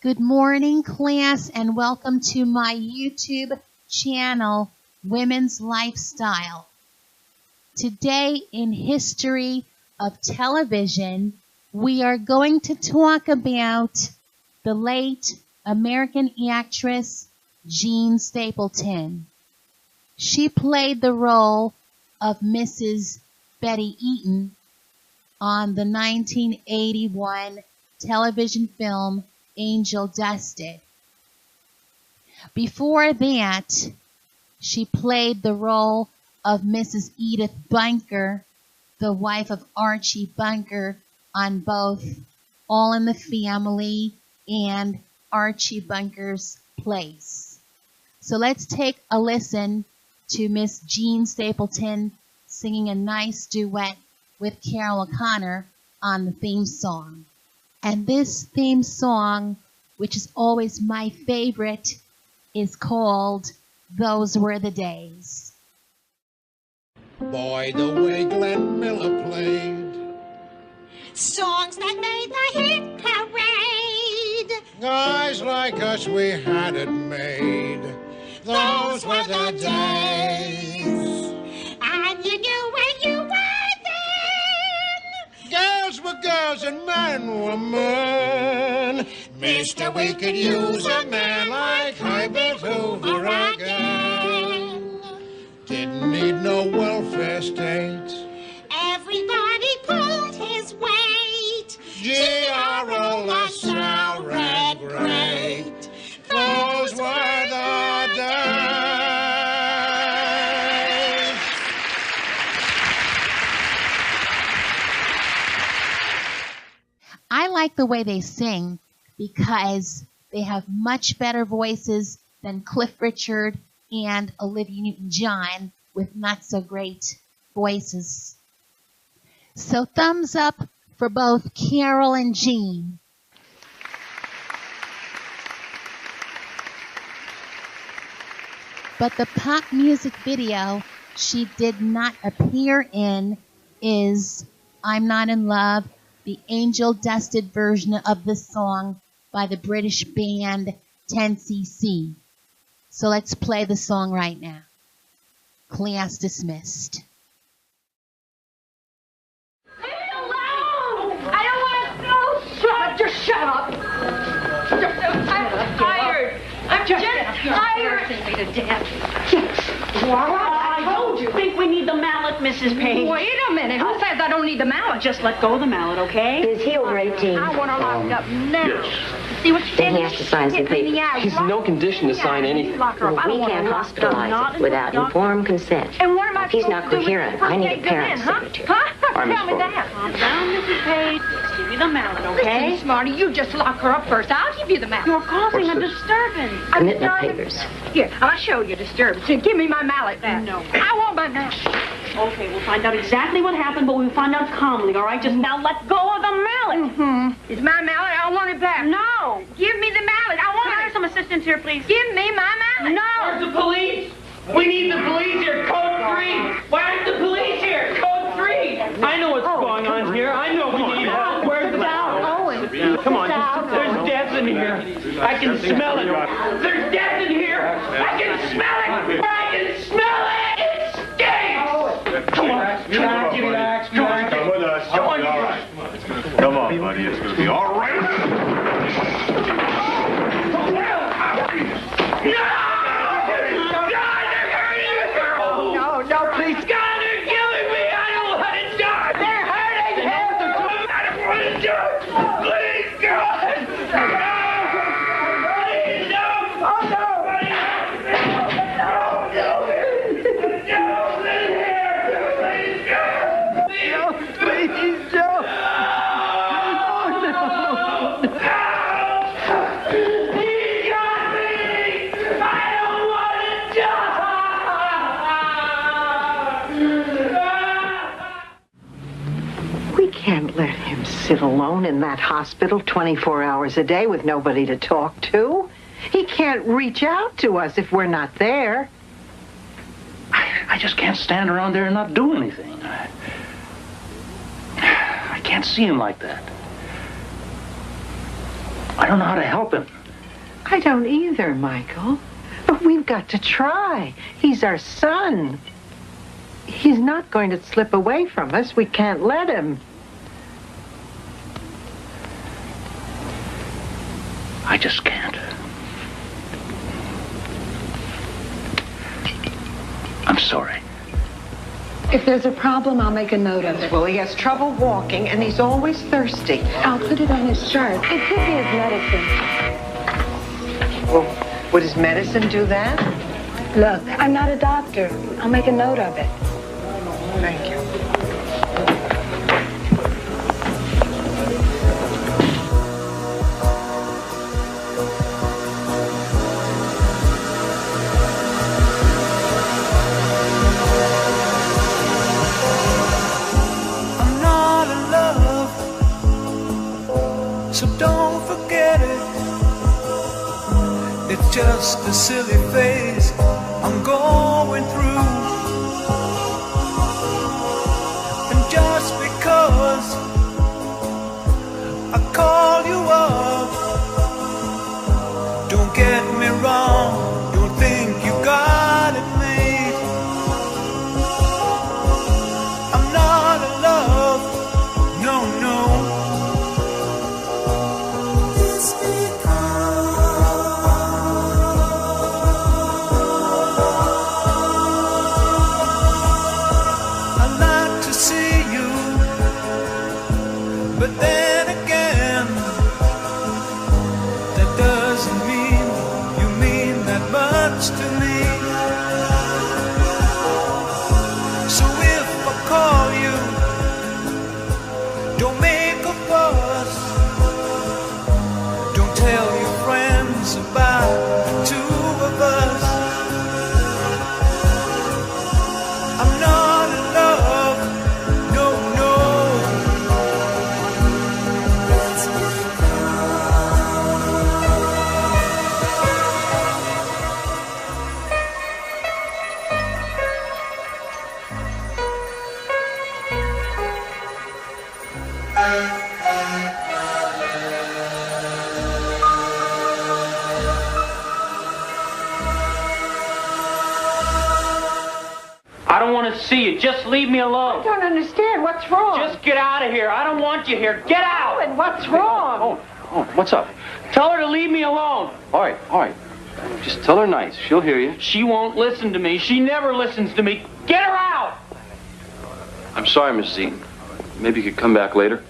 Good morning, class, and welcome to my YouTube channel, Women's Lifestyle. Today in History of Television, we are going to talk about the late American actress Jean Stapleton. She played the role of Mrs. Betty Eaton on the 1981 television film Angel Dusted. Before that, she played the role of Mrs. Edith Bunker, the wife of Archie Bunker, on both All in the Family and Archie Bunker's Place. So let's take a listen to Miss Jean Stapleton singing a nice duet with Carol O'Connor on the theme song. And this theme song, which is always my favorite, is called Those Were the Days. Boy, the way Glenn Miller played songs that made the hit parade. Guys like us, we had it made. Those were the days. And you knew where you were then. Girls were girls and men were men. Mister, we could use a man like Herbert Hoover again. Didn't need no welfare state. Everybody pulled his weight. G.R.O. LaSalle read great. Those were the days. I like the way they sing because they have much better voices than Cliff Richard and Olivia Newton-John with not so great voices. So thumbs up for both Carol and Jean. But the pop music video she did not appear in is I'm Not in Love, the Angel Dusted version of the song by the British band 10cc. So let's play the song right now. Class dismissed. Leave me alone! I don't want to go. Shut up! Just shut up! I'm tired. I'm just tired. I told you. Think we need the mallet, Mrs. Payne. Wait a minute. Who says I don't need the mallet? Just let go of the mallet, okay? Is he over 18? I want her locked up now. Yes. See what she Then did? he has to sign some Hit me in the papers. eye. He's in no condition to sign anything. Lock her up. I We don't want can't her locked up. hospitalize it without informed consent. And what am I If he's supposed not to do with coherent, the first I need aid a to parent men, huh? secretary. Huh? I'm Tell me his that. Calm down, Mrs. Page. Just give me the mallet, okay? Listen, Smarty, you just lock her up first. I'll give you the mallet. You're causing What's a this? disturbance. Commitment papers. Here, I'll show you disturbance. Here, give me my mallet back. No. I want my mallet. Okay, we'll find out exactly what happened, but we'll find out calmly, all right? Just now let go of the mallet. Mm-hmm. It's my mallet. I want it back. No. Give me the mallet. I want Can I it. have some assistance here, please? Give me my mallet. No. Where's the police? We need the police here. Code 3. Where's the police here? Code 3. I know what's going on here. I know we need help. Where's the mallet? Come on. There's death in here. I can smell it. There's death in here. I can smell it. I can smell it. It stinks. Come on. Relax. Come on. Come with us. Come on. It'll be all right. Come on, buddy. It's going to be all right. No, please. God, they're killing me. I don't want to die. They're hurting him. I don't want to die. Please, God. Please, no. Oh, no. Please, Joe. Oh, no. He got me. I don't want to die. We can't let him sit alone in that hospital 24 hours a day with nobody to talk to. He can't reach out to us if we're not there. I just can't stand around there and not do anything. I can't see him like that. I don't know how to help him. I don't either, Michael. But we've got to try. He's our son. He's not going to slip away from us. We can't let him. I just can't. I'm sorry. If there's a problem, I'll make a note of it. Well, he has trouble walking, and he's always thirsty. I'll put it on his chart. It could be his medicine. Well, would his medicine do that? Look, I'm not a doctor. I'll make a note of it. Thank you. I'm not in love, so don't forget it. It's just a silly phase I'm going through. And just because I call you up, don't get me wrong, don't think you got it made. I'm not in love, no, no. It's but then again, that doesn't mean you mean that much to me. So if I call you, don't make a fuss. Don't tell your friends about the two of us. I'm not in love, no, no. I don't want to see you. Just leave me alone. I don't understand. What's wrong? Just get out of here. I don't want you here. Get out. And what's wrong? Oh, what's up? Tell her to leave me alone. All right. Just tell her nice. She'll hear you. She won't listen to me. She never listens to me. Get her out. I'm sorry, Mrs. Eaton. Maybe you could come back later.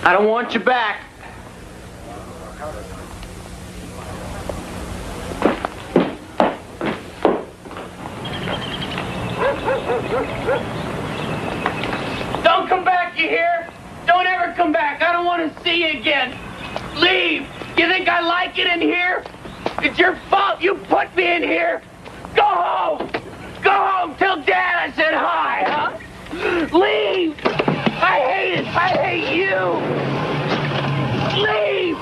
I don't want you back. Don't come back, you hear? Don't ever come back. I don't want to see you again. Leave. You think I like it in here? It's your fault you put me in here. Go home. Go home. Tell Dad I said hi, huh? Leave. I hate it. I hate you. Leave.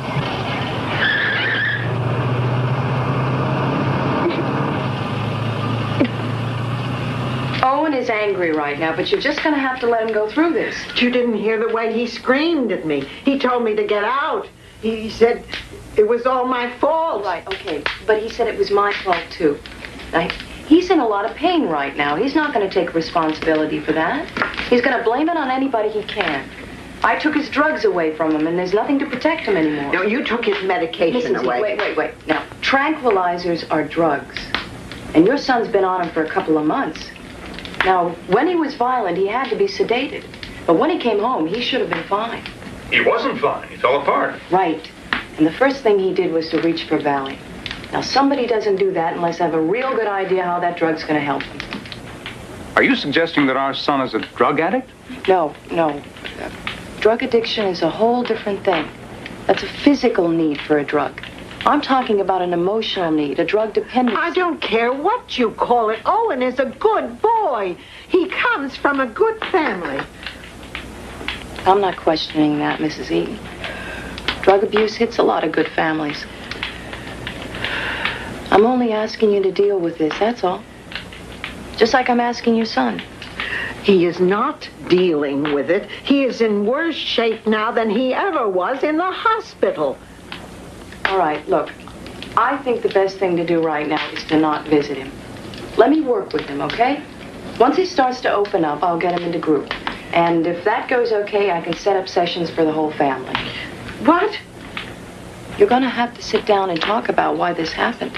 Owen is angry right now, but you're just going to have to let him go through this. You didn't hear the way he screamed at me. He told me to get out. He said it was all my fault. Right, okay. But he said it was my fault, too. Now, he's in a lot of pain right now. He's not going to take responsibility for that. He's going to blame it on anybody he can. I took his drugs away from him, and there's nothing to protect him anymore. No, you took his medication away. Wait. Now, tranquilizers are drugs. And your son's been on them for a couple of months. Now, when he was violent, he had to be sedated. But when he came home, he should have been fine. He wasn't fine. He fell apart. Right. And the first thing he did was to reach for Valley. Now, somebody doesn't do that unless they have a real good idea how that drug's going to help him. Are you suggesting that our son is a drug addict? No. Drug addiction is a whole different thing. That's a physical need for a drug. I'm talking about an emotional need, a drug dependence. I don't care what you call it. Owen is a good boy. He comes from a good family. I'm not questioning that, Mrs. Eaton. Drug abuse hits a lot of good families. I'm only asking you to deal with this, that's all. Just like I'm asking your son. He is not dealing with it. He is in worse shape now than he ever was in the hospital. All right, look. I think the best thing to do right now is to not visit him. Let me work with him, okay? Once he starts to open up, I'll get him into group. And if that goes okay, I can set up sessions for the whole family. What? You're gonna have to sit down and talk about why this happened.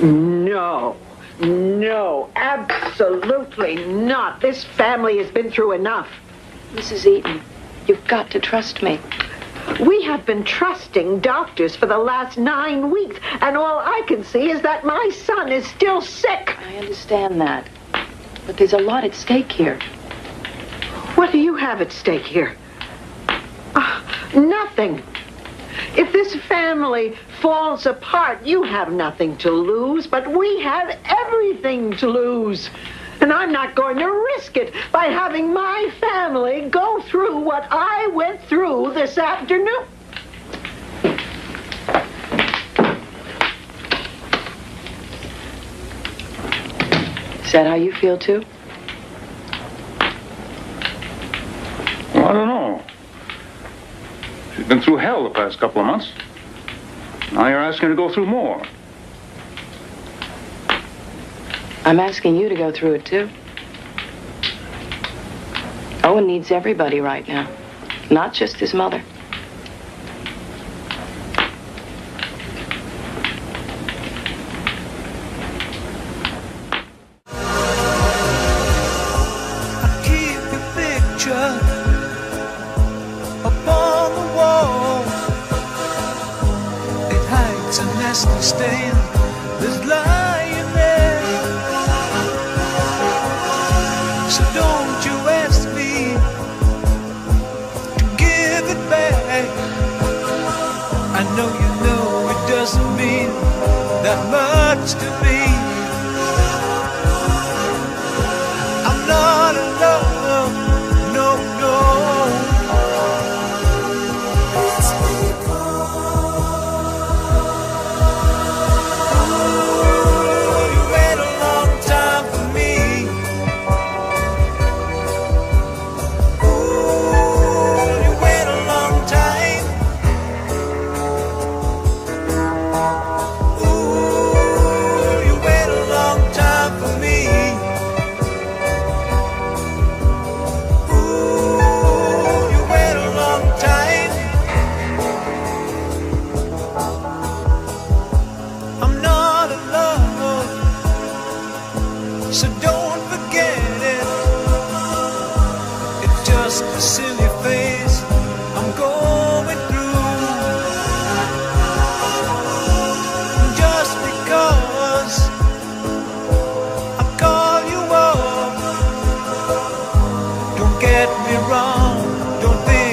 No. No, absolutely not. This family has been through enough. Mrs. Eaton, you've got to trust me. We have been trusting doctors for the last 9 weeks, and all I can see is that my son is still sick. I understand that. But there's a lot at stake here. What do you have at stake here? Nothing. If this family falls apart, you have nothing to lose, but we have everything to lose. And I'm not going to risk it by having my family go through what I went through this afternoon. Is that how you feel, too? Well, I don't know. She's been through hell the past couple of months. Now you're asking her to go through more. I'm asking you to go through it, too. Owen needs everybody right now, not just his mother. I keep your picture upon the wall. It hides a nasty stain that's lying there. So don't you ask me to give it back. I know you know it doesn't mean that much to me. I'm not alone, no, no. It's Ooh, you wait a long time for me. Ooh, you wait a long time. Ooh, you wait a long time for me. Ooh, you wait a long time. I'm not alone, so don't forget it. It's just a silly phase I'm going through. Just because I call you up, don't get me wrong, don't think